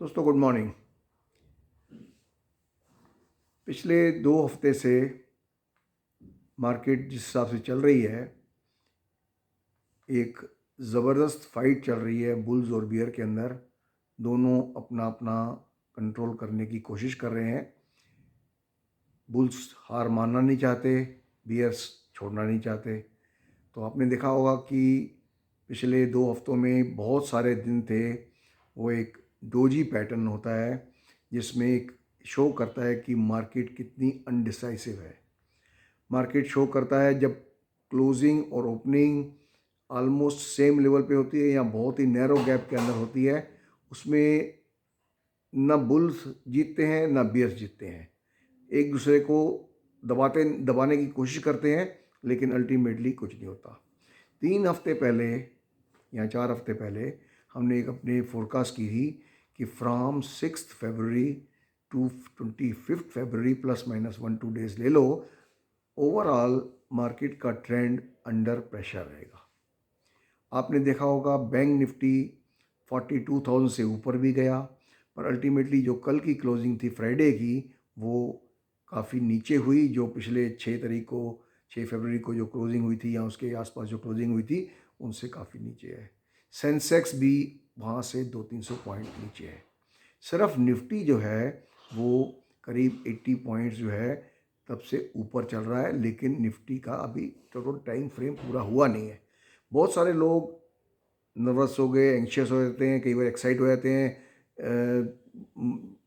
दोस्तों good morning. पिछले 2 हफ्ते से मार्केट जिस हिसाब से चल रही है, एक ज़बरदस्त फाइट चल रही है बुल्स और बियर के अंदर। दोनों अपना अपना कंट्रोल करने की कोशिश कर रहे हैं। बुल्स हार मानना नहीं चाहते, बियर्स छोड़ना नहीं चाहते। तो आपने देखा होगा कि पिछले 2 हफ्तों में बहुत सारे दिन थे। वो एक डोजी पैटर्न होता है जिसमें एक शो करता है कि मार्केट कितनी अनडिसाइसिव है। मार्केट शो करता है जब क्लोजिंग और ओपनिंग ऑलमोस्ट सेम लेवल पे होती है या बहुत ही नैरो गैप के अंदर होती है। उसमें ना बुल्स जीतते हैं ना बियर्स जीतते हैं। एक दूसरे को दबाने की कोशिश करते हैं, लेकिन अल्टीमेटली कुछ नहीं होता। 3 हफ्ते पहले या 4 हफ्ते पहले हमने एक अपने फोरकास्ट की थी कि from 6 February to 25 February ±1-2 days ले लो, ओवरऑल मार्केट का ट्रेंड अंडर प्रेशर रहेगा। आपने देखा होगा बैंक निफ्टी 42,000 से ऊपर भी गया, पर अल्टीमेटली जो कल की क्लोजिंग थी फ्राइडे की, वो काफ़ी नीचे हुई। जो पिछले 6 फरवरी को जो क्लोजिंग हुई थी या उसके आसपास जो क्लोजिंग हुई थी, उनसे काफ़ी नीचे है। सेंसेक्स भी वहाँ से 200-300 पॉइंट नीचे है। सिर्फ निफ्टी जो है वो करीब 80 पॉइंट्स जो है तब से ऊपर चल रहा है, लेकिन निफ्टी का अभी टोटल टाइम फ्रेम पूरा हुआ नहीं है। बहुत सारे लोग नर्वस हो गए, एंशियस हो जाते हैं, कई बार एक्साइट हो जाते हैं।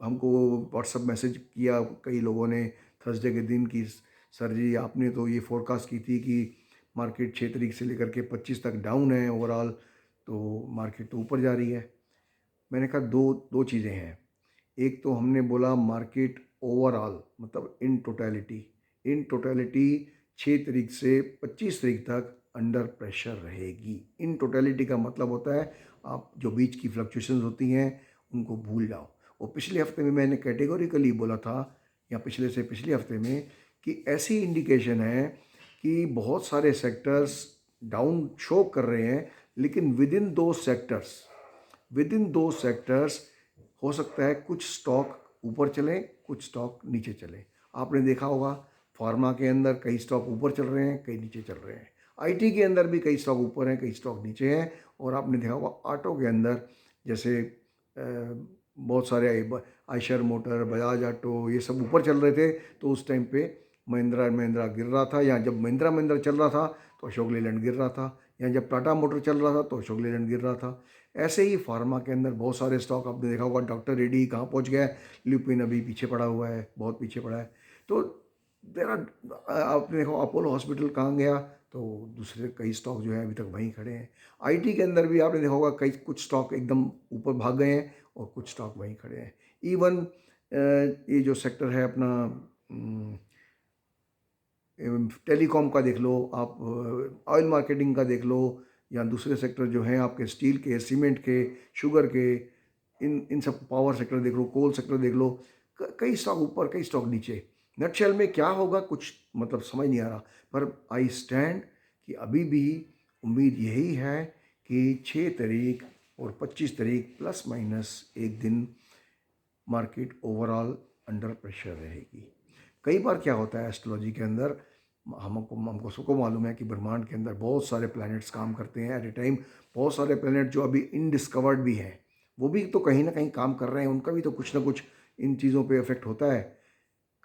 हमको व्हाट्सअप मैसेज किया कई लोगों ने थर्सडे के दिन कि सर जी आपने तो ये फोरकास्ट की थी कि मार्केट 6 तारीख से लेकर के 25 तक डाउन है ओवरऑल, तो मार्केट तो ऊपर जा रही है। मैंने कहा दो दो चीज़ें हैं। एक तो हमने बोला मार्केट ओवरऑल मतलब इन टोटलिटी 6 तारीख से 25 तारीख तक अंडर प्रेशर रहेगी। इन टोटलिटी का मतलब होता है आप जो बीच की फ्लक्चुएशंस होती हैं उनको भूल जाओ। और पिछले हफ्ते में मैंने कैटेगोरिकली बोला था, या पिछले से पिछले हफ्ते में, कि ऐसी इंडिकेशन है कि बहुत सारे सेक्टर्स डाउन शो कर रहे हैं, लेकिन विद इन दो सेक्टर्स हो सकता है कुछ स्टॉक ऊपर चलें, कुछ स्टॉक नीचे चलें। आपने देखा होगा फार्मा के अंदर कई स्टॉक ऊपर चल रहे हैं, कई नीचे चल रहे हैं। आईटी के अंदर भी कई स्टॉक ऊपर हैं, कई स्टॉक नीचे हैं। और आपने देखा होगा ऑटो के अंदर, जैसे बहुत सारे आयशर मोटर, बजाज ऑटो, ये सब ऊपर चल रहे थे, तो उस टाइम पे महिंद्रा गिर रहा था। या जब महिंद्रा चल रहा था तो अशोक लेलैंड गिर रहा था, या जब टाटा मोटर चल रहा था तो अशोक लेलैंड गिर रहा था। ऐसे ही फार्मा के अंदर बहुत सारे स्टॉक आपने देखा होगा। डॉक्टर रेड्डी कहाँ पहुँच गया है, ल्यूपिन अभी पीछे पड़ा हुआ है, बहुत पीछे पड़ा है। तो देर आर, आपने देखो अपोलो हॉस्पिटल कहाँ गया, तो दूसरे कई स्टॉक जो है अभी तक वहीं खड़े हैं। आईटी के अंदर भी आपने देखा होगा कई कुछ स्टॉक एकदम ऊपर भाग गए हैं और कुछ स्टॉक वहीं खड़े हैं। इवन ये जो सेक्टर है अपना टेलीकॉम का देख लो आप, ऑयल मार्केटिंग का देख लो, या दूसरे सेक्टर जो हैं आपके स्टील के, सीमेंट के, शुगर के, इन सब पावर सेक्टर देख लो, कोल सेक्टर देख लो, कई स्टॉक ऊपर कई स्टॉक नीचे। नटशेल में क्या होगा कुछ मतलब समझ नहीं आ रहा। पर आई स्टैंड कि अभी भी उम्मीद यही है कि 6 तारीख और 25 तारीख ±1 दिन मार्केट ओवरऑल अंडर प्रेशर रहेगी। कई बार क्या होता है एस्ट्रोलॉजी के अंदर, हमको सबको मालूम है कि ब्रह्मांड के अंदर बहुत सारे प्लैनेट्स काम करते हैं एट ए टाइम। बहुत सारे प्लैनेट जो अभी इनडिस्कवर्ड भी हैं, वो भी तो कहीं ना कहीं काम कर रहे हैं, उनका भी तो कुछ ना कुछ इन चीज़ों पे इफेक्ट होता है।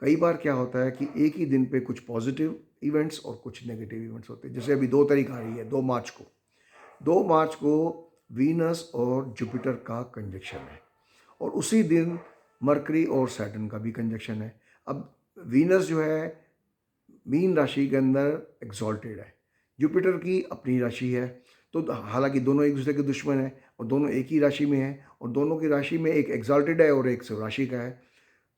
कई बार क्या होता है कि एक ही दिन पे कुछ पॉजिटिव इवेंट्स और कुछ नेगेटिव इवेंट्स होते हैं। जैसे अभी 2 तारीख आ रही है, 2 मार्च को वीनस और जुपिटर का कंजक्शन है, और उसी दिन मरकरी और सैटर्न का भी कंजक्शन है। अब वीनस जो है मीन राशि के अंदर एग्जॉल्टेड है, जुपिटर की अपनी राशि है। तो हालांकि दोनों एक दूसरे के दुश्मन हैं और दोनों एक ही राशि में हैं, और दोनों की राशि में एक एग्जॉल्टेड है और एक राशि का है।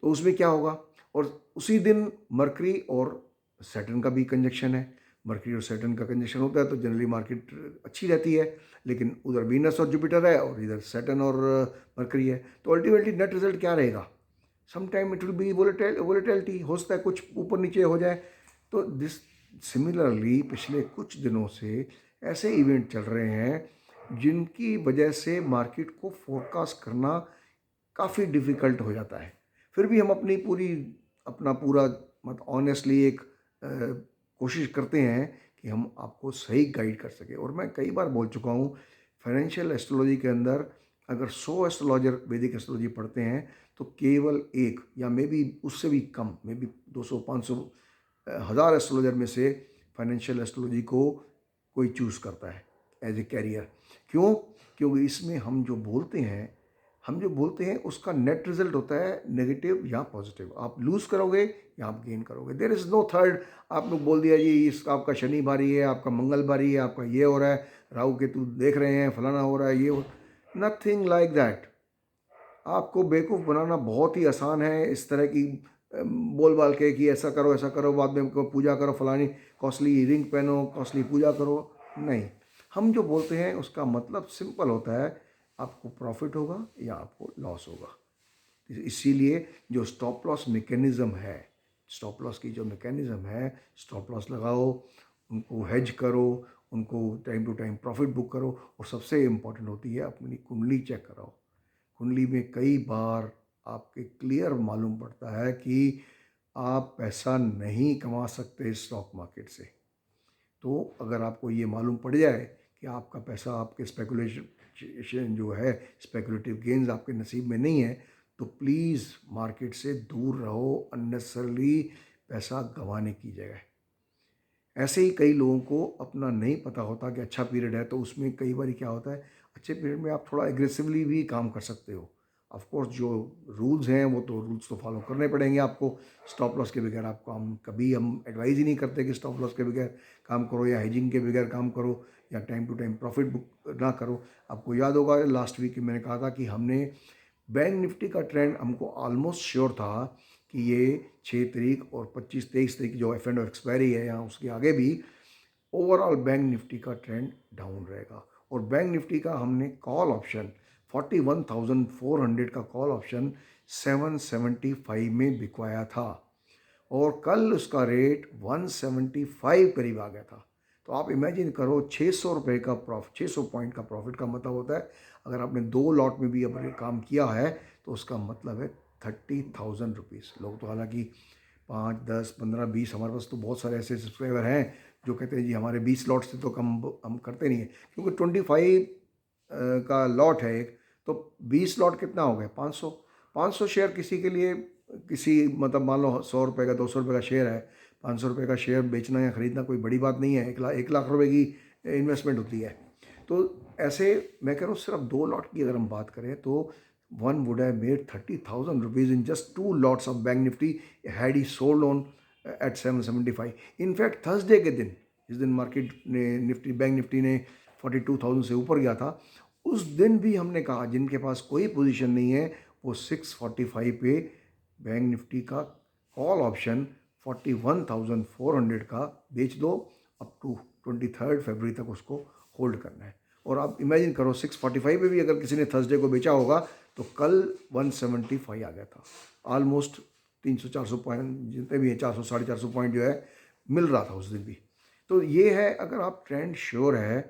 तो उसमें क्या होगा, और उसी दिन मरकरी और सैटर्न का भी कंजक्शन है। मरकरी और सैटर्न का कंजक्शन होता है तो जनरली मार्केट अच्छी रहती है, लेकिन उधर वीनस और जुपिटर है और इधर सैटर्न और मरकरी है। तो अल्टीमेटली नेट रिजल्ट क्या रहेगा, some time it will be volatility, हो सकता है कुछ ऊपर नीचे हो जाए। तो दिस सिमिलरली पिछले कुछ दिनों से ऐसे इवेंट चल रहे हैं जिनकी वजह से मार्केट को फोरकास्ट करना काफ़ी डिफ़िकल्ट हो जाता है। फिर भी हम अपना पूरा ऑनेस्टली एक कोशिश करते हैं कि हम आपको सही गाइड कर सकें। और मैं कई बार बोल चुका हूँ, फाइनेंशियल एस्ट्रोलॉजी के अंदर अगर 100 एस्ट्रोलॉजर वैदिक एस्ट्रोलॉजी पढ़ते हैं तो केवल एक या मे बी उससे भी कम, मे बी 200 500 हज़ार एस्ट्रोलॉजर में से फाइनेंशियल एस्ट्रोलॉजी को कोई चूज़ करता है एज ए कैरियर। क्यों? क्योंकि इसमें हम जो बोलते हैं उसका नेट रिजल्ट होता है नेगेटिव या पॉजिटिव। आप लूज़ करोगे या आप गेन करोगे। There is no third. आपने बोल दिया जी इसका आपका शनि भारी है, आपका मंगल भारी है, आपका ये हो रहा है, राहु केतु देख रहे हैं, फलाना हो रहा है, ये हो, नथिंग लाइक दैट। आपको बेवकूफ़ बनाना बहुत ही आसान है। इस तरह की बोल बाल के कि ऐसा करो, बाद में पूजा करो, फलानी कॉस्टली रिंग पहनो, कॉस्टली पूजा करो। नहीं, हम जो बोलते हैं उसका मतलब सिंपल होता है, आपको प्रॉफिट होगा या आपको लॉस होगा। इसीलिए जो स्टॉप लॉस मैकेनिज़्म है, स्टॉप लॉस की जो मैकेनिज़्म है, स्टॉप लॉस लगाओ, उनको हेज करो, उनको time to time profit book करो। और सबसे इम्पॉर्टेंट होती है अपनी कुंडली चेक कराओ। कुंडली में कई बार आपके क्लियर मालूम पड़ता है कि आप पैसा नहीं कमा सकते स्टॉक मार्केट से। तो अगर आपको ये मालूम पड़ जाए कि आपका पैसा आपके स्पेकुलेशन जो है, स्पेकुलेटिव गेन्स आपके नसीब में नहीं है, तो प्लीज़ मार्केट से दूर रहो अननेसेसरली पैसा गंवाने की जगह। ऐसे ही कई लोगों को अपना नहीं पता होता कि अच्छा पीरियड है, तो उसमें कई बार क्या होता है, अच्छे पीरियड में आप थोड़ा एग्रेसिवली भी काम कर सकते हो। ऑफ कोर्स जो रूल्स हैं वो तो रूल्स तो फॉलो करने पड़ेंगे आपको। स्टॉप लॉस के बगैर आप काम कभी हम एडवाइज़ ही नहीं करते कि स्टॉप लॉस के बगैर काम करो या हेजिंग के बगैर काम करो या time to time profit book ना करो। आपको याद होगा लास्ट वीक मैंने कहा था कि हमने बैंक निफ्टी का ट्रेंड हमको ऑलमोस्ट श्योर था कि ये 6 तारीख और 25-23 तारीख जो एफ एंड एक्सपायरी है या उसके आगे भी ओवरऑल बैंक निफ्टी का ट्रेंड डाउन रहेगा। और बैंक निफ्टी का हमने कॉल ऑप्शन 41,400 का कॉल ऑप्शन 775 में बिकवाया था और कल उसका रेट 175 करीब आ गया था। तो आप इमेजिन करो 600 रुपये का प्रॉफिट, 600 पॉइंट का प्रॉफिट का मतलब होता है अगर आपने 2 लॉट में भी अपने काम किया है तो उसका मतलब है 30,000 रुपीज़। लोग तो हालांकि 5, 10, 15, 20, हमारे पास तो बहुत सारे ऐसे सब्सक्राइबर हैं जो कहते हैं जी हमारे 20 लॉट से तो कम हम करते नहीं हैं, क्योंकि 25 का लॉट है एक, तो 20 लॉट कितना हो गया, 500। 500 शेयर किसी के लिए, किसी मतलब मान लो 100 रुपये का 200 रुपये का शेयर है, 500 रुपये का शेयर बेचना या ख़रीदना कोई बड़ी बात नहीं है। 1 लाख रुपए की इन्वेस्टमेंट होती है। तो ऐसे मैं कह रहा हूँ सिर्फ 2 लॉट की अगर हम बात करें तो one would have made 30,000 rupees in just 2 lots of Bank Nifty had he sold on at 775। In fact Thursday के दिन, जिस दिन मार्केट ने बैंक निफ्टी ने 42,000 से ऊपर गया था, उस दिन भी हमने कहा जिनके पास कोई पोजीशन नहीं है वो 645 पे बैंक निफ्टी का कॉल ऑप्शन 41,400 का बेच दो। अप टू 23 फरवरी तक उसको होल्ड करना है। और आप इमेजिन करो 645 पे भी अगर किसी ने थर्सडे को बेचा होगा तो कल 175 आ गया था। ऑलमोस्ट 300-400 पॉइंट जितने भी हैं, 400-450 पॉइंट जो है मिल रहा था उस दिन भी। तो ये है, अगर आप ट्रेंड श्योर है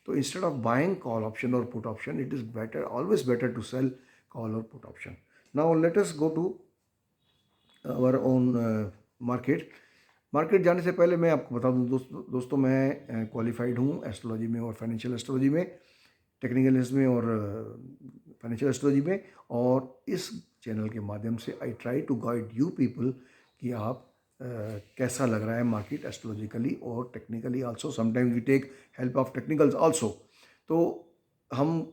तो instead of buying call option or put option, it is better, always better to sell call or put option. Now let us go to our own market. Market जाने से पहले मैं आपको बता दूं दोस्तों मैं क्वालिफाइड हूँ एस्ट्रोलॉजी में और फाइनेंशियल एस्ट्रोलॉजी में, टेक्निकल में और फाइनेंशियल एस्ट्रोलॉजी में। और इस चैनल के माध्यम से I try to guide you people कि आप कैसा लग रहा है मार्केट एस्ट्रोलॉजिकली और technically also. Sometimes we take help of technicals also. तो हम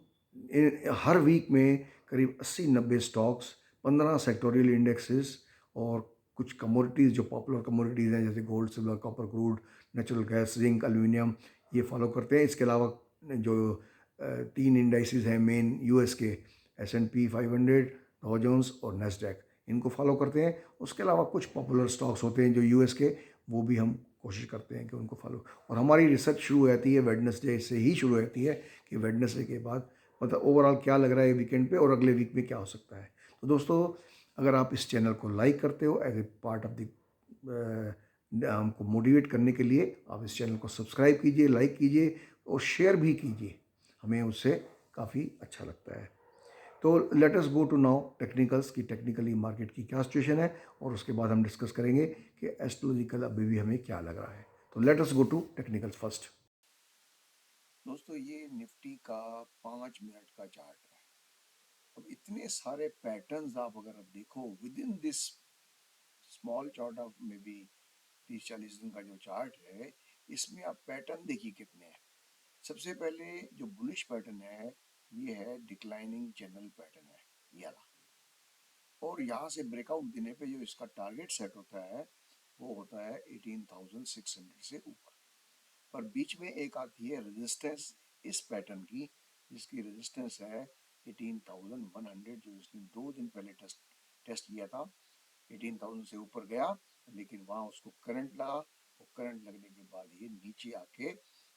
हर वीक में करीब 80-90 स्टॉक्स, 15 सेक्टोरियल इंडेक्सेस और कुछ कमोडिटीज़ जो पॉपुलर कमोडिटीज़ हैं जैसे gold, silver, copper, crude, natural gas, zinc, aluminium, ये फॉलो करते हैं। इसके अलावा जो 3 इंडाइसिस हैं मेन यूएस के, S&P 500, डॉ जोन्स और नेस्डैक, इनको फॉलो करते हैं। उसके अलावा कुछ पॉपुलर स्टॉक्स होते हैं जो यूएस के, वो भी हम कोशिश करते हैं कि उनको फॉलो। और हमारी रिसर्च शुरू हो जाती है वेडनेसडे से ही शुरू होती है कि वेडनेसडे के बाद मतलब ओवरऑल क्या लग रहा है वीकेंड पे और अगले वीक में क्या हो सकता है। तो दोस्तों अगर आप इस चैनल को लाइक करते हो as a part of the हमको मोटिवेट करने के लिए, आप इस चैनल को सब्सक्राइब कीजिए, लाइक कीजिए और शेयर भी कीजिए, हमें उससे काफ़ी अच्छा लगता है। तो let us go to now technicals की टेक्निकली मार्केट की क्या सिचुएशन है, और उसके बाद हम डिस्कस करेंगे कि एस्ट्रोलॉजिकल अभी भी हमें क्या लग रहा है। तो let us go to technicals first. दोस्तों, ये निफ्टी का 5 मिनट का चार्ट है। अब इतने सारे पैटर्न्स आप अगर आप देखो with in this small chart of may be 30-40 दिन का जो चार्ट है, इसमें आप पैटर्न देखिए कितने हैं। सबसे पहले जो बुलिश पैटर्न है, ये है डिक्लाइनिंग चैनल पैटर्न है ये वाला, और यहाँ से ब्रेकआउट देने पे जो इसका टारगेट सेट होता है वो होता है 18,600 से ऊपर। पर बीच में एक आती है रेजिस्टेंस इस पैटर्न की, जिसकी रेजिस्टेंस है 18,100, जो इसने 2 दिन पहले टेस्ट किया था। 18,000 से ऊपर गया, लेकिन वहां उसको करंट लगा, और करंट लगने के बाद ये नीचे आके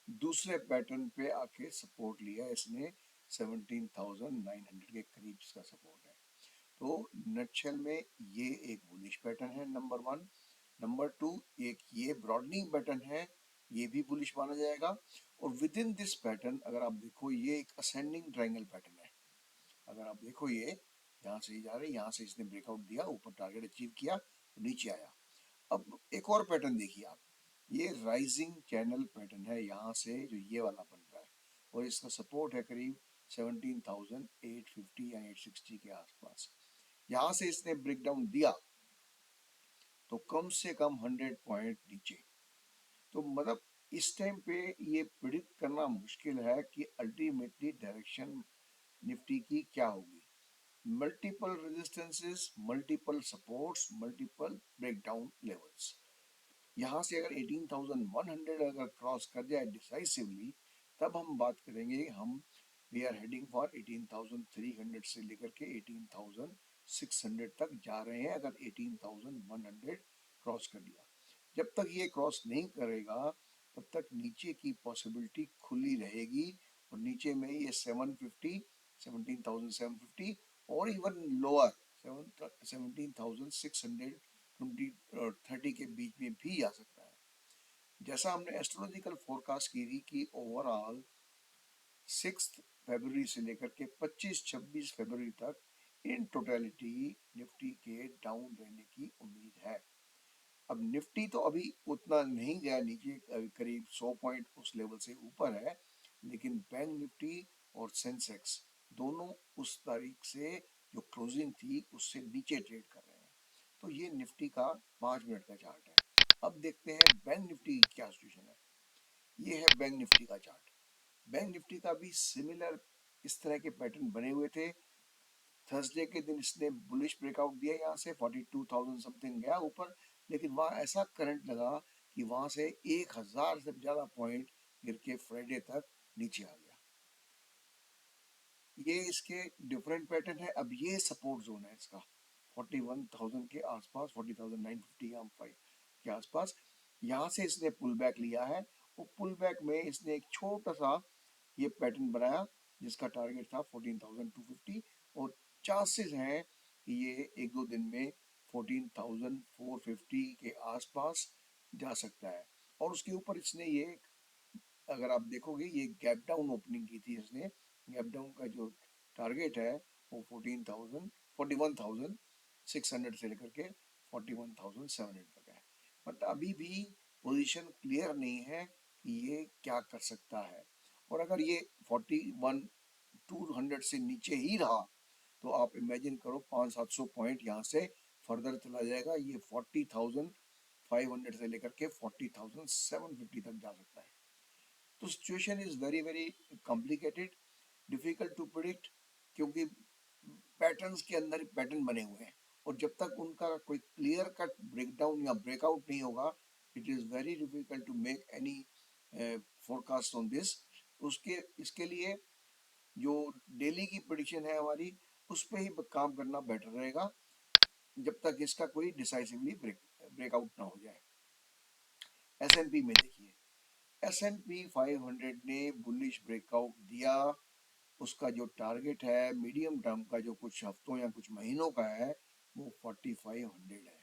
दूसरे पैटर्न पे आके सपोर्ट लिया इसने 17,900 के करीब इसका सपोर्ट है। तो नटशेल में ये एक बुलिश पैटर्न है नंबर 1। नंबर 2, एक ये ब्रॉडनिंग पैटर्न है, ये भी बुलिश माना जाएगा। और विद इन दिस पैटर्न अगर आप देखो, ये एक असेंडिंग ट्रायंगल पैटर्न है। अगर आप देखो, ये यहाँ से ही जा रहे, यहाँ से इसने ब्रेकआउट दिया, ऊपर टारगेट अचीव किया, तो नीचे आया। अब एक और पैटर्न देखिए आप, ये राइजिंग चैनल पैटर्न है, यहाँ से जो ये वाला बन रहा है, और इसका सपोर्ट है करीब 17,850 या 860 के आसपास। यहाँ से इसने ब्रेकडाउन दिया तो कम से कम 100 पॉइंट नीचे। तो मतलब इस टाइम पे ये प्रिडिक्ट करना मुश्किल है कि अल्टीमेटली डायरेक्शन निफ्टी की क्या होगी। Multiple resistances, multiple supports, multiple breakdown levels. यहाँ से अगर 18,100 अगर क्रॉस कर जाए डिसाइसिवली, तब हम बात करेंगे हम वी आर हेडिंग फॉर 18,300 से लेकर के 18,600 तक जा रहे हैं। अगर 18,100 क्रॉस कर लिया, जब तक ये क्रॉस नहीं करेगा तब तक नीचे की पॉसिबिलिटी खुली रहेगी, और नीचे में ये 750, 17,750 और इवन लोअर 17,600 30 के बीच में भी आ सकता है। जैसा हमने एस्ट्रोलॉजिकल फोरकास्ट की थी कि ओवरऑल 6 फरवरी से लेकर के 25-26 फरवरी तक इन टोटलिटी निफ्टी के डाउन रहने की उम्मीद है। अब निफ्टी तो अभी उतना नहीं गया नीचे, करीब 100 पॉइंट उस लेवल से ऊपर है, लेकिन बैंक निफ्टी और सेंसेक्स दोनों उस तारीख से जो क्लोजिंग थी उससे नीचे ट्रेड कर रहे हैं। तो ये निफ्टी का 5 मिनट का चार्ट है। अब देखते हैं बैंक निफ्टी की क्या सिचुएशन है। ये है बैंक निफ्टी का चार्ट। बैंक निफ्टी का भी सिमिलर इस तरह के पैटर्न बने हुए थे। थर्सडे के दिन इसने बुलिश ब्रेकआउट दिया, यहाँ से 42,000 समथिंग गया ऊपर, लेकिन वहाँ ऐसा करंट लगा कि वहाँ से 1,000 से ज़्यादा पॉइंट गिर के फ्राइडे तक नीचे आ गया। ये इसके डिफरेंट पैटर्न है। अब ये सपोर्ट जोन है इसका 41,000 के आसपास, 40,950 या 5 के आसपास। यहाँ से इसने पुल बैक लिया है, वो पुल बैक में इसने एक छोटा सा ये पैटर्न बनाया जिसका टारगेट था 14,250, और चांसेस हैं कि ये 1-2 दिन में 14,450 के आसपास जा सकता है। और उसके ऊपर इसने ये, अगर आप देखोगे, ये गैप डाउन ओपनिंग की थी इसने। गैप डाउन का जो टारगेट है वो 41,600 से लेकर के 41,700 तक है। बट अभी भी पोजीशन क्लियर नहीं है कि ये क्या कर सकता है। और अगर ये 41,200 से नीचे ही रहा तो आप इमेजिन करो 500-700 पॉइंट यहाँ से फर्दर चला जाएगा। ये 40,500 से लेकर के 40,750 तक जा सकता है। तो situation is very very complicated, difficult to predict, क्योंकि पैटर्न्स के अंदर पैटर्न बने हुए हैं, और जब तक उनका कोई क्लियर कट ब्रेकडाउन या ब्रेकआउट नहीं होगा, it is very difficult to make any forecast on this. उसके इसके लिए जो डेली की प्रिडिक्शन है हमारी, उस पर ही काम करना बेटर रहेगा, जब तक इसका कोई डिसाइसिवली ब्रेकआउट ना हो जाए। S&P में देखिए, S&P 500 ने बुलिश ब्रेकआउट दिया। उसका जो टारगेट है मीडियम टर्म का, जो कुछ हफ्तों या कुछ महीनों का है, वो 4500 है।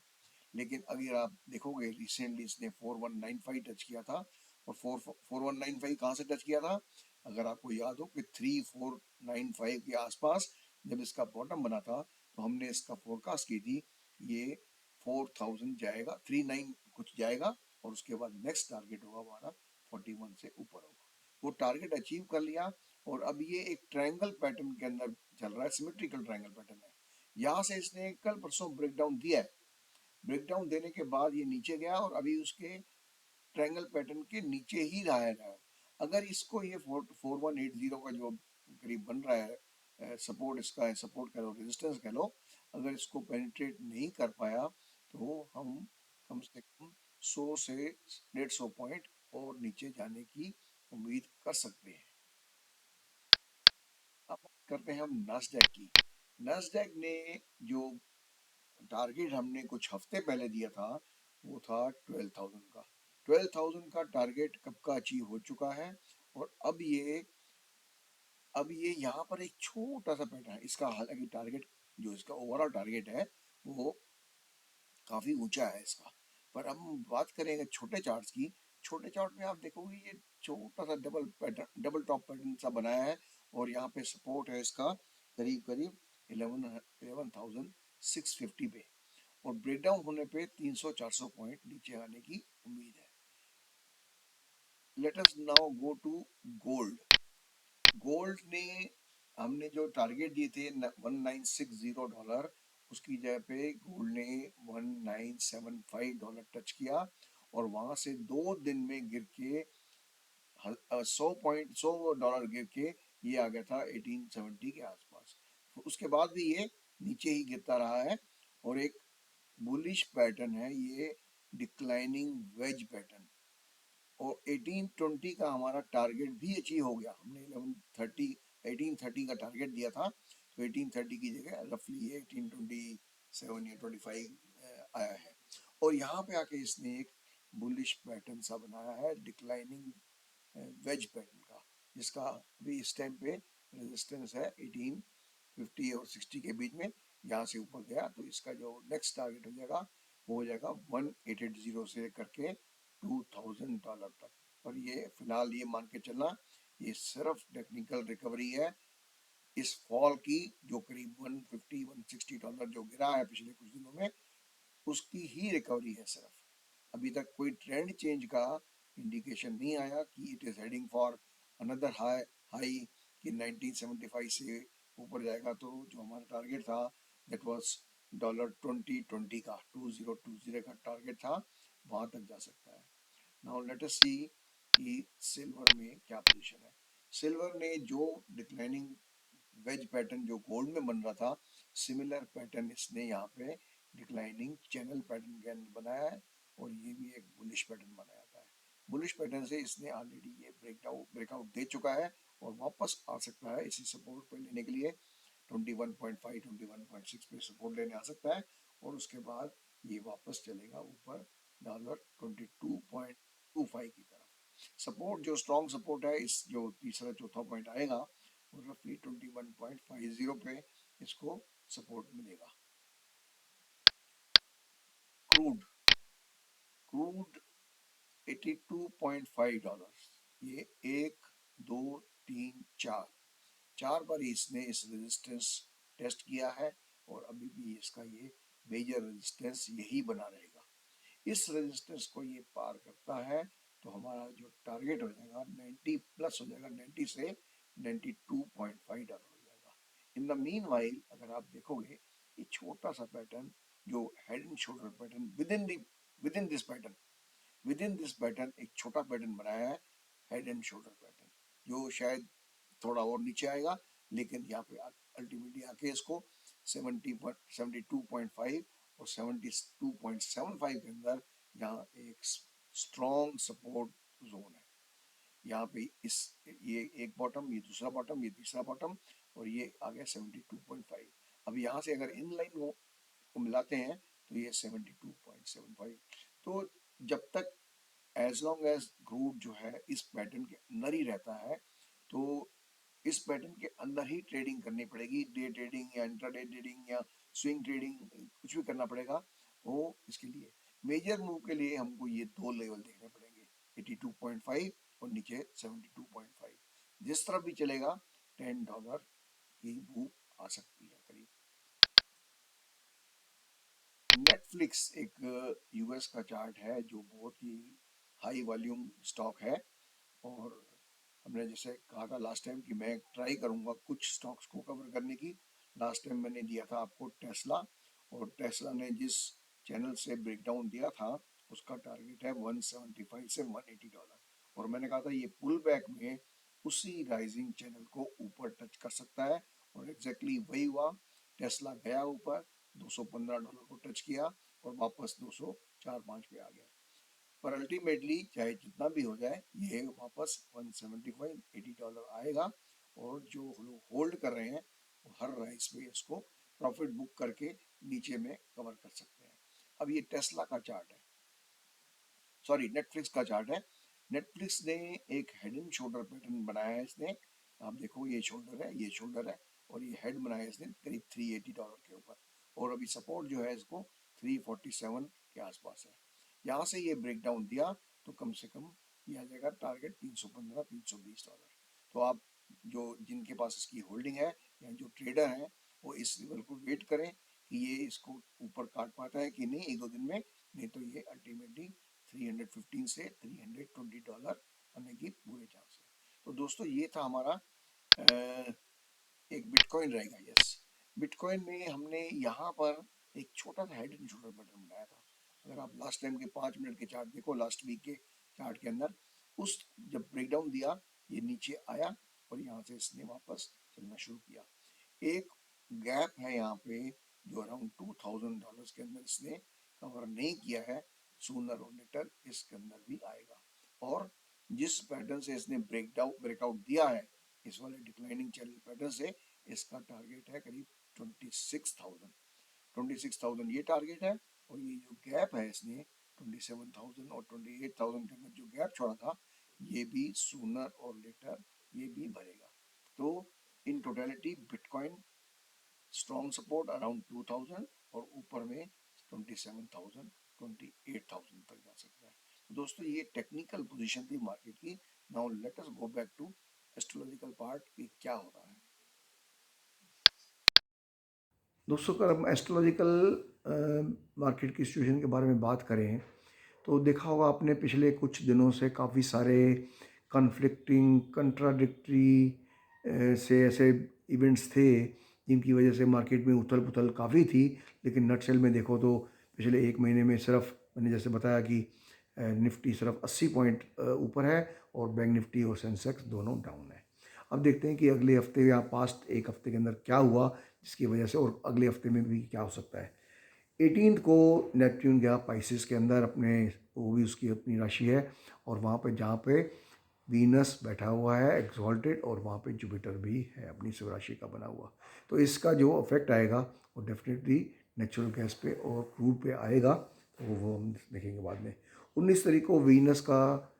लेकिन अगर आप देखोगे रिसेंटली इसने 4195 टच किया था, और 4195 कहाँ से टच किया था, अगर आपको याद हो कि 3495 के आसपास जब इसका बॉटम बना था तो हमने इसका फोरकास्ट की थी ये 4000 जाएगा, 39 कुछ जाएगा, और उसके बाद नेक्स्ट टारगेट होगा हमारा 41 से ऊपर होगा। वो टारगेट अचीव कर लिया, और अब ये एक ट्रायंगल पैटर्न के अंदर चल रहा है, सिमेट्रिकल ट्रायंगल पैटर्न है। यहाँ से इसने कल परसों ब्रेकडाउन दिया है, ब्रेकडाउन देने के बाद ये नीचे गया और अभी उसके ट्रायंगल पैटर्न के नीचे ही रहा है। अगर इसको ये 4180 का जो करीब बन रहा है सपोर्ट, इसका है सपोर्ट कह लो, रेजिस्टेंस कह लो, अगर इसको पेनिट्रेट नहीं कर पाया तो हम कम से कम 100 से 150 पॉइंट और नीचे जाने की उम्मीद कर सकते हैं। अब करते हैं हम नास्डैक की। नास्डैक ने जो टारगेट हमने कुछ हफ्ते पहले दिया था वो था 12,000 का। 12,000 का टारगेट कब का अचीव हो चुका है, और अब ये यहाँ पर एक छोटा सा पैटर्न है इसका। हालांकि टारगेट जो इसका ओवरऑल टारगेट है वो काफी ऊंचा है इसका, पर हम बात करेंगे छोटे चार्ट्स की। छोटे चार्ट में आप देखोगे ये छोटा सा double pattern, double top pattern सा बनाया है, और यहाँ पे सपोर्ट है इसका करीब करीब 11,650 पे, और ब्रेकडाउन होने पे 300-400 पॉइंट नीचे आने की उम्मीद है। Let us now go to gold. Gold ने हमने जो टारगेट दिए थे $1960, उसकी जगह पे गोल्ड ने $1975 टच किया, और वहां से 2 दिन में गिर के 100 डॉलर गिर के ये आ गया था 1870 के आसपास। तो उसके बाद भी ये नीचे ही गिरता रहा है, और एक बुलिश पैटर्न है ये, डिक्लाइनिंग वेज पैटर्न। और 1820 का हमारा टारगेट भी अचीव हो गया। हमने 1830 का टारगेट दिया था, तो 1830 की जगह रफली 1827 या 25 आया है। और यहाँ पे आके इसने एक बुलिश पैटर्न सा बनाया है, डिक्लाइनिंग वेज पैटर्न का, जिसका अभी इस टाइम पे रेजिस्टेंस है 1850 और 60 के बीच में। यहाँ से ऊपर गया तो इसका जो नेक्स्ट टारगेट हो जाएगा वो हो जाएगा 1880 से करके $2,000 तक। और ये फिलहाल ये मान के चलना ये सिर्फ टेक्निकल रिकवरी है इस फॉल की, जो करीब $150-160 जो गिरा है पिछले कुछ दिनों में, उसकी ही रिकवरी है सिर्फ। अभी तक कोई ट्रेंड चेंज का इंडिकेशन नहीं आया कि it is heading for another high कि 1975 से ऊपर जाएगा। तो जो हमारा टारगेट था दैट वाज $2020 का 2020 का टारगेट था, वहां तक जा सकता है। नाउ लेट अस सी कि सिल्वर में क्या पोजीशन है। सिल्वर ने जो डिक्लाइनिंग वेज पैटर्न जो गोल्ड में बन रहा था, सिमिलर पैटर्न इसने यहाँ पे डिक्लाइनिंग चैनल पैटर्न के अंदर बनाया है, और ये भी एक बुलिश पैटर्न बनाया था। बुलिश पैटर्न से इसने ऑलरेडी ये ब्रेकआउट दे चुका है, और वापस आ सकता है इसी सपोर्ट पे लेने के लिए 21.5 21.6 पे सपोर्ट लेने आ सकता है, और उसके बाद ये वापस चलेगा ऊपर $22.25 की तरफ। सपोर्ट जो स्ट्रॉन्ग सपोर्ट है, इस जो तीसरा चौथा पॉइंट आएगा वो रफली 21.50 पे इसको सपोर्ट मिलेगा। क्रूड क्रूड $82.5, ये 1 2 3 4 बार इसने इस रेजिस्टेंस टेस्ट किया है, और अभी भी इसका ये मेजर रेजिस्टेंस यही बना रहेगा। इस रेजिस्टेंस को ये पार करता है तो हमारा जो टारगेट हो जाएगा 90 प्लस हो जाएगा, 90 से $92.5 हो जाएगा। इन द मीन वाइल अगर आप देखोगे ये छोटा सा पैटर्न जो head and shoulder pattern, with in this pattern एक छोटा पैटर्न बनाया है, हेड एंड शोल्डर पैटर्न, जो शायद थोड़ा और नीचे आएगा, लेकिन यहाँ पे अल्टीमेटली आके इसको 72.5 और 72.75 के अंदर यहाँ एक स्ट्रॉन्ग सपोर्ट जोन है। यहाँ पे इस ये एक बॉटम, ये दूसरा बॉटम, ये तीसरा बॉटम, और ये आ गया 72.5। अब यहाँ से अगर इन लाइन को मिलाते हैं तो ये 72.75। तो जब तक एज लॉन्ग एज क्रूड जो है इस पैटर्न के अंदर ही रहता है, तो इस पैटर्न के अंदर ही ट्रेडिंग करनी पड़ेगी, डे ट्रेडिंग या इंट्राडे ट्रेडिंग या स्विंग ट्रेडिंग, कुछ भी करना पड़ेगा। वो इसके लिए मेजर मूव के लिए हमको ये दो लेवल देखने पड़ेंगे, 82.5 और नीचे 72.5। जिस तरफ भी चलेगा $10 की मूव आ सकती है करीब। नेटफ्लिक्स एक यूएस का चार्ट है जो बहुत ही हाई वॉल्यूम स्टॉक है, और हमने जैसे कहा था लास्ट टाइम कि मैं ट्राई करूंगा कुछ स्टॉक्स को कवर करने की। लास्ट टाइम मैंने दिया था आपको टेस्ला, और टेस्ला ने जिस चैनल से ब्रेकडाउन दिया था उसका टारगेट है 175 से $180, और मैंने कहा था ये पुल बैक में उसी राइजिंग चैनल को ऊपर टच कर सकता है, और एग्जैक्टली वही हुआ। टेस्ला गया ऊपर, $215 को टच किया और वापस 204-5 पे आ गया। पर अल्टीमेटली चाहे जितना भी हो जाए ये वापस $175-80 आएगा, और जो लोग होल्ड कर रहे हैं वो हर राइस पे इसको प्रॉफिट बुक करके नीचे में कवर कर सकते हैं। अब ये टेस्ला का चार्ट है, सॉरी नेटफ्लिक्स का चार्ट है। नेटफ्लिक्स ने एक हेड एंड शोल्डर पैटर्न बनाया है इसने। आप देखो ये शोल्डर है, ये शोल्डर है, और ये हेड बनाया है इसने करीब $380 के ऊपर, और अभी सपोर्ट जो है इसको 347 के आसपास है। यहाँ से ये ब्रेक डाउन दिया तो कम से कम ये आ जाएगा टारगेट $315-320। तो आप जो जिनके पास इसकी होल्डिंग है या जो ट्रेडर हैं वो इस लेवल को वेट करें कि ये इसको ऊपर काट पाता है कि नहीं एक दो दिन में, नहीं तो ये अल्टीमेटली 315 से $320 आने की पूरे चांस है। तो दोस्तों ये था हमारा एक बिटकॉइन रहेगा। यस, बिटकॉइन में हमने यहाँ पर एक छोटा सा हेड एंड शोल्डर पैटर्न बनाया था। अगर आप लास्ट टाइम के 5 मिनट के चार्ट देखो, लास्ट वीक के चार्ट के अंदर उस जब ब्रेकडाउन दिया ये नीचे आया और यहाँ से इसने वापस चलना शुरू किया। एक गैप है यहाँ पे जो अराउंड $2000 के अंदर इसने कवर नहीं किया है, सूनर और लेटर इसके अंदर भी आएगा। और जिस पैटर्न से इसने ब्रेकआउट दिया है इस वाले डिक्लाइनिंग चैनल पैटर्न से, इसका टारगेट है करीब 26,000 ये टारगेट है। और ये जो गैप है इसने 27,000 और 28,000 के अंदर जो गैप छोड़ा था ये भी सूनर और लेटर ये भी भरेगा। तो in totality bitcoin strong support around 2000 और ऊपर में 27,000 28,000 तक जा सकता है। तो दोस्तों ये टेक्निकल पोजीशन थी मार्केट की। Now let us go back to astrological part कि क्या हो रहा है। दोस्तों अगर हम एस्ट्रोलॉजिकल मार्केट की सिचुएशन के बारे में बात करें तो देखा होगा आपने पिछले कुछ दिनों से काफ़ी सारे कन्फ्लिक्टिंग कंट्राडिक्टरी से ऐसे इवेंट्स थे जिनकी वजह से मार्केट में उथल पुथल काफ़ी थी। लेकिन नटशेल में देखो तो पिछले एक महीने में सिर्फ मैंने जैसे बताया कि निफ्टी सिर्फ 80 पॉइंट ऊपर है और बैंक निफ्टी और सेंसेक्स दोनों डाउन है। अब देखते हैं कि अगले हफ्ते या पास्ट एक हफ्ते के अंदर क्या हुआ जिसकी वजह से, और अगले हफ्ते में भी क्या हो सकता है। 18 को नेपट्यून गया पाइसेस के अंदर अपने, वो भी उसकी अपनी राशि है, और वहाँ पे जहाँ पे वीनस बैठा हुआ है एक्सॉल्टेड, और वहाँ पे जुपिटर भी है अपनी स्वराशि का बना हुआ। तो इसका जो इफेक्ट आएगा वो डेफिनेटली नेचुरल गैस पे और क्रूड पे आएगा, तो वो हम देखेंगे बाद में। 19 तारीख को वीनस का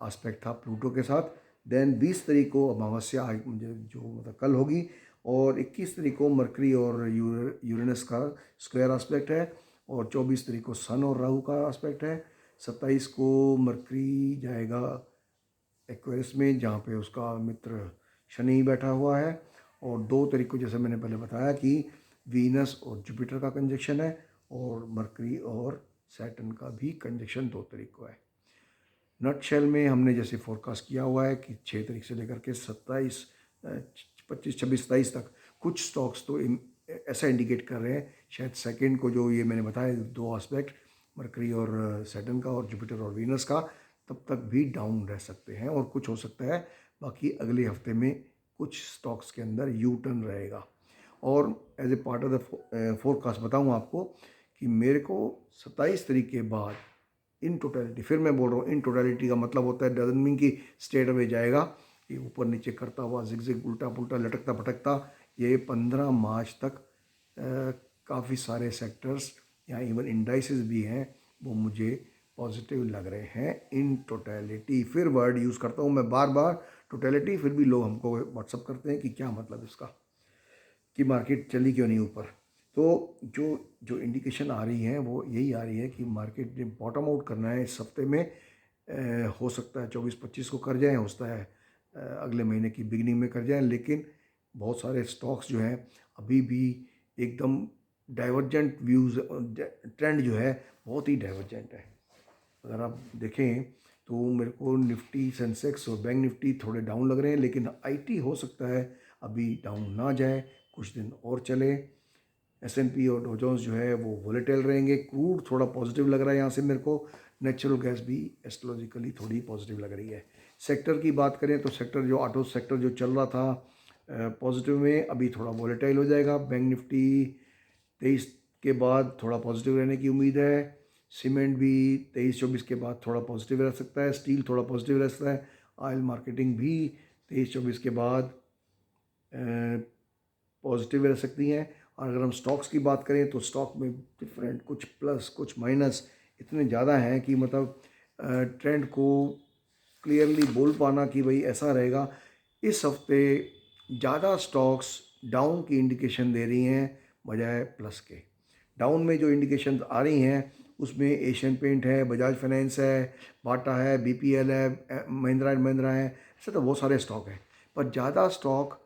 आस्पेक्ट था प्लूटो के साथ। देन 20 तारीख को अमावस्या मुझे जो मतलब कल होगी, और 21 तारीख को मरकरी और यूरेनस का स्क्वायर आस्पेक्ट है, और 24 तारीख को सन और राहु का आस्पेक्ट है। 27 को मरकरी जाएगा एक्वेरियस में जहाँ पे उसका मित्र शनि बैठा हुआ है, और 2 तारीख को जैसे मैंने पहले बताया कि वीनस और जुपिटर का कंजक्शन है, और मरकरी और सैटर्न का भी कंजक्शन 2 तारीख को है। नट शेल में हमने जैसे फोरकास्ट किया हुआ है कि 6 तारीख से लेकर के 27 25 26 27 तक कुछ स्टॉक्स तो ऐसा इंडिकेट कर रहे हैं शायद सेकंड को जो ये मैंने बताया 2 एस्पेक्ट मरकरी और सैटर्न का और जुपिटर और वीनस का, तब तक भी डाउन रह सकते हैं, और कुछ हो सकता है बाकी अगले हफ्ते में कुछ स्टॉक्स के अंदर यू टर्न रहेगा। और as a part of the forecast बताऊँ आपको कि मेरे को 27 तारीख के बाद इन टोटलिटी, फिर मैं बोल रहा हूँ इन टोटलिटी का मतलब होता है डजन मीन कि स्ट्रेट अवे जाएगा, कि ऊपर नीचे करता हुआ जिग उल्टा पुल्टा लटकता भटकता ये 15 मार्च तक काफ़ी सारे सेक्टर्स या इवन इंडाइसेस भी हैं वो मुझे पॉजिटिव लग रहे हैं इन टोटलिटी। फिर वर्ड यूज़ करता हूँ मैं बार बार टोटलिटी, फिर भी लोग हमको व्हाट्सअप करते हैं कि क्या मतलब इसका, कि मार्केट चली क्यों नहीं ऊपर। तो जो जो इंडिकेशन आ रही है वो यही आ रही है कि मार्केट ने बॉटम आउट करना है इस हफ्ते में। हो सकता है 24-25 को कर जाएं, हो सकता है अगले महीने की बिगनिंग में कर जाएं, लेकिन बहुत सारे स्टॉक्स जो हैं अभी भी एकदम डाइवर्जेंट व्यूज़, ट्रेंड जो है बहुत ही डाइवर्जेंट है। अगर आप देखें तो मेरे को निफ्टी, सेंसेक्स और बैंक निफ्टी थोड़े डाउन लग रहे हैं, लेकिन आईटी हो सकता है अभी डाउन ना जाए, कुछ दिन और चले। एस&पी और डॉ जोन्स जो है वो वोलेटाइल रहेंगे। क्रूड थोड़ा पॉजिटिव लग रहा है यहाँ से मेरे को। नेचुरल गैस भी एस्ट्रोलॉजिकली थोड़ी पॉजिटिव लग रही है। सेक्टर की बात करें तो सेक्टर जो ऑटो सेक्टर जो चल रहा था पॉजिटिव में, अभी थोड़ा वोलेटाइल हो जाएगा। बैंक निफ्टी 23 के बाद थोड़ा पॉजिटिव रहने की उम्मीद है। सीमेंट भी 23-24 के बाद थोड़ा पॉजिटिव रह सकता है। स्टील थोड़ा पॉजिटिव रह सकता है। ऑयल मार्केटिंग भी 23-24 के बाद पॉजिटिव रह सकती हैं। और अगर हम स्टॉक्स की बात करें तो स्टॉक में डिफरेंट, कुछ प्लस कुछ माइनस इतने ज़्यादा हैं कि मतलब ट्रेंड को क्लियरली बोल पाना कि भाई ऐसा रहेगा। इस हफ्ते ज़्यादा स्टॉक्स डाउन की इंडिकेशन दे रही हैं बजाय प्लस के। डाउन में जो इंडिकेशन आ रही हैं उसमें एशियन पेंट है, बजाज फाइनेंस है, बाटा है, बीपीएल है, महिंद्रा एंड महिंद्रा है, ऐसे तो बहुत सारे स्टॉक हैं। पर ज़्यादा स्टॉक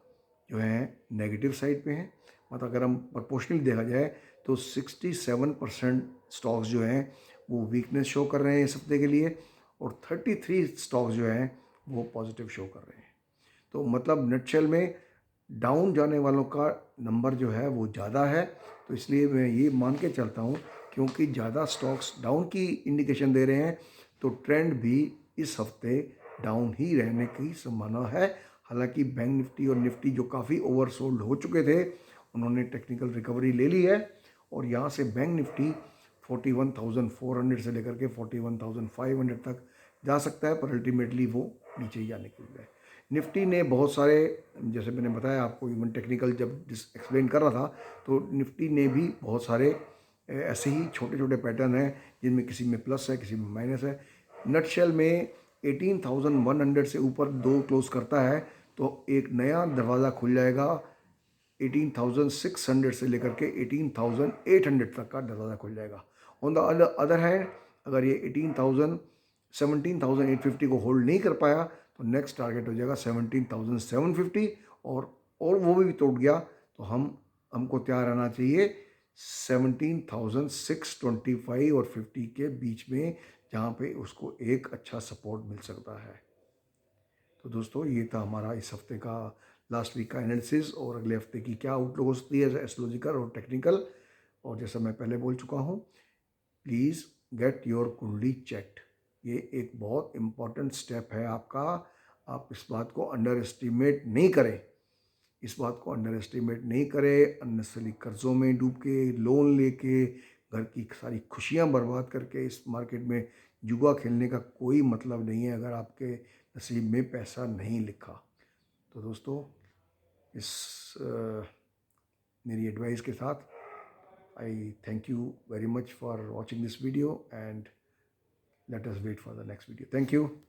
जो है नेगेटिव साइड पे हैं। मतलब अगर हम प्रोपोर्शनली देखा जाए तो 67% स्टॉक्स जो हैं वो वीकनेस शो कर रहे हैं इस हफ्ते के लिए, और 33 स्टॉक्स जो हैं वो पॉजिटिव शो कर रहे हैं। तो मतलब नटशेल में डाउन जाने वालों का नंबर जो है वो ज़्यादा है। तो इसलिए मैं ये मान के चलता हूँ, क्योंकि ज़्यादा स्टॉक्स डाउन की इंडिकेशन दे रहे हैं तो ट्रेंड भी इस हफ्ते डाउन ही रहने की संभावना है। हालांकि बैंक निफ्टी और निफ्टी जो काफ़ी ओवरसोल्ड हो चुके थे उन्होंने टेक्निकल रिकवरी ले ली है, और यहाँ से बैंक निफ्टी 41,400 से लेकर के 41,500 तक जा सकता है, पर अल्टीमेटली वो नीचे ही जाने की है। निफ्टी ने बहुत सारे, जैसे मैंने बताया आपको, इवन टेक्निकल जब एक्सप्लेन कर रहा था तो निफ्टी ने भी बहुत सारे ऐसे ही छोटे छोटे पैटर्न हैं जिनमें किसी में प्लस है, किसी में माइनस है। नटशेल में 18,100 से ऊपर दो क्लोज करता है तो एक नया दरवाज़ा खुल जाएगा। 18,600 से लेकर के 18,800 तक का दरवाज़ा खुल जाएगा। ऑन द अदर हैंड अगर ये 17,850 को होल्ड नहीं कर पाया तो नेक्स्ट टारगेट हो जाएगा 17,750, और वो भी तोड़ गया तो हमको तैयार रहना चाहिए 17,625 और 50 के बीच में, जहाँ पे उसको एक अच्छा सपोर्ट मिल सकता है। तो दोस्तों ये था हमारा इस हफ्ते का लास्ट वीक का एनालिसिस, और अगले हफ्ते की क्या आउटलुक हो सकती है एस्ट्रोलॉजिकल और टेक्निकल। और जैसा मैं पहले बोल चुका हूँ, प्लीज़ गेट योर कुंडली चेक्ड। ये एक बहुत इम्पॉर्टेंट स्टेप है आपका। आप इस बात को अंडर एस्टिमेट नहीं करें, इस बात को अंडर एस्टिमेट नहीं करें। अननेसेसरी कर्ज़ों में डूब के, लोन लेके, घर की सारी खुशियाँ बर्बाद करके इस मार्केट में जुआ खेलने का कोई मतलब नहीं है अगर आपके नसीब में पैसा नहीं लिखा। तो दोस्तों इस मेरी एडवाइस के साथ आई thank you very much for watching this video, and let us wait for the next video. Thank you.